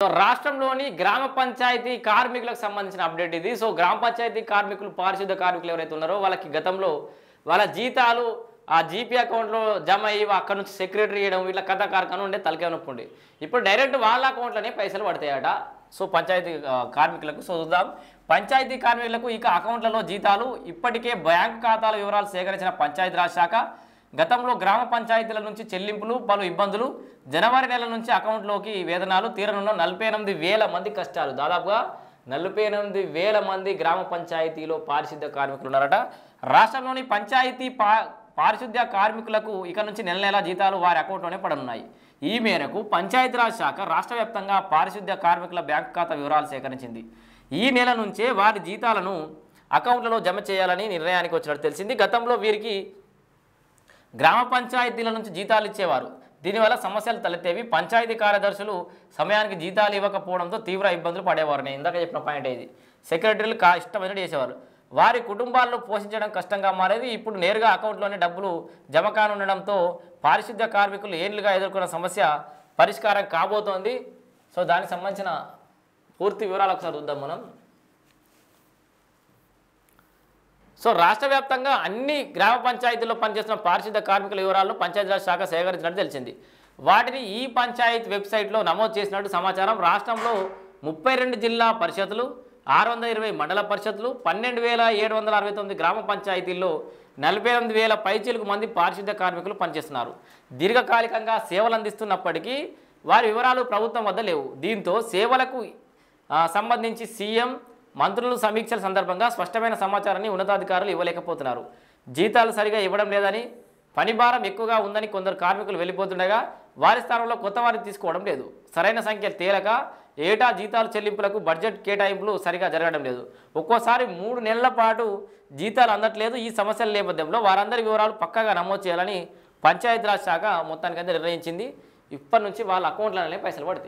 So రాష్ట్రంలోని గ్రామ పంచాయతీ కార్మికులకు సంబంధించిన అప్డేట్ ఇది. సో గ్రామ పంచాయతీ కార్మికులు, పారిశుద్ధ కార్మికులు ఎవరైతే ఉన్నారో వాళ్ళకి గతంలో వాళ్ళ జీతాలు ఆ జీపీ అకౌంట్లో జమ అయ్యి అక్కడ నుంచి సెక్రటరీ చేయడం వీళ్ళ కథ కార్ఖాన ఉండే తలకే నొప్పి. ఇప్పుడు డైరెక్ట్ వాళ్ళ అకౌంట్లోనే పైసలు పడతాయట. సో పంచాయతీ కార్మికులకు చూద్దాం. పంచాయతీ కార్మికులకు ఇక అకౌంట్లలో జీతాలు. ఇప్పటికే బ్యాంకు ఖాతాల వివరాలు సేకరించిన పంచాయతీరాజ్ శాఖ గతంలో గ్రామ పంచాయతీల నుంచి చెల్లింపులు, పలు ఇబ్బందులు. జనవరి నెల నుంచి అకౌంట్లోకి వేతనాలు తీరనున్న 48,000 మంది కష్టాలు. దాదాపుగా 48,000 మంది గ్రామ పంచాయతీలో పారిశుద్ధ్య కార్మికులు ఉన్నారట. రాష్ట్రంలోని పంచాయతీ పారిశుద్ధ్య కార్మికులకు ఇక నుంచి నెల నెల జీతాలు వారి అకౌంట్లోనే పడనున్నాయి. ఈ మేరకు పంచాయతీరాజ్ శాఖ రాష్ట్ర వ్యాప్తంగా పారిశుద్ధ్య కార్మికుల బ్యాంకు ఖాతా వివరాలు సేకరించింది. ఈ నెల నుంచే వారి జీతాలను అకౌంట్లలో జమ చేయాలని నిర్ణయానికి వచ్చినట్టు తెలిసింది. గతంలో వీరికి గ్రామ పంచాయతీల నుంచి జీతాలు ఇచ్చేవారు. దీనివల్ల సమస్యలు తలెత్తేవి. పంచాయతీ కార్యదర్శులు సమయానికి జీతాలు ఇవ్వకపోవడంతో తీవ్ర ఇబ్బందులు పడేవారు. నేను ఇందాక చెప్పిన పాయింట్ ఇది. సెక్రటరీలు ఇష్టమైనట్టు చేసేవారు. వారి కుటుంబాలను పోషించడం కష్టంగా మారేది. ఇప్పుడు నేరుగా అకౌంట్లోనే డబ్బులు జమ కానుండడంతో పారిశుద్ధ్య కార్మికులు ఏళ్లుగా ఎదుర్కొన్న సమస్య పరిష్కారం కాబోతోంది. సో దానికి సంబంధించిన పూర్తి వివరాలు ఒకసారి చూద్దాం మనం. సో రాష్ట్ర వ్యాప్తంగా అన్ని గ్రామ పంచాయతీల్లో పనిచేస్తున్న పారిశుద్ధ్య కార్మికుల వివరాలను పంచాయతీరాజ్ శాఖ సేకరించినట్టు తెలిసింది. వాటిని ఈ పంచాయతీ వెబ్సైట్లో నమోదు చేసినట్టు సమాచారం. రాష్ట్రంలో 32 జిల్లా పరిషత్లు, 620 మండల పరిషత్లు, 12,769 గ్రామ పంచాయతీల్లో 48,000 పైచిలుకు మంది పారిశుద్ధ్య కార్మికులు పనిచేస్తున్నారు. దీర్ఘకాలికంగా సేవలు అందిస్తున్నప్పటికీ వారి వివరాలు ప్రభుత్వం వద్ద లేవు. దీంతో సేవలకు సంబంధించి సీఎం, మంత్రులు సమీక్షల సందర్భంగా స్పష్టమైన సమాచారాన్ని ఉన్నతాధికారులు ఇవ్వలేకపోతున్నారు. జీతాలు సరిగా ఇవ్వడం లేదని, పని భారం ఎక్కువగా ఉందని కొందరు కార్మికులు వెళ్ళిపోతుండగా వారి స్థానంలో కొత్త వారిని తీసుకోవడం లేదు. సరైన సంఖ్య తేలక ఏటా జీతాలు చెల్లింపులకు బడ్జెట్ కేటాయింపులు సరిగా జరగడం లేదు. ఒక్కోసారి 3 నెలల పాటు జీతాలు అందట్లేదు. ఈ సమస్యల నేపథ్యంలో వారందరి వివరాలు పక్కాగా నమోదు చేయాలని పంచాయతీరాజ్ శాఖ మొత్తానికైతే నిర్ణయించింది. ఇప్పటి నుంచి వాళ్ళ అకౌంట్లలోనే పైసలు పడతాయి.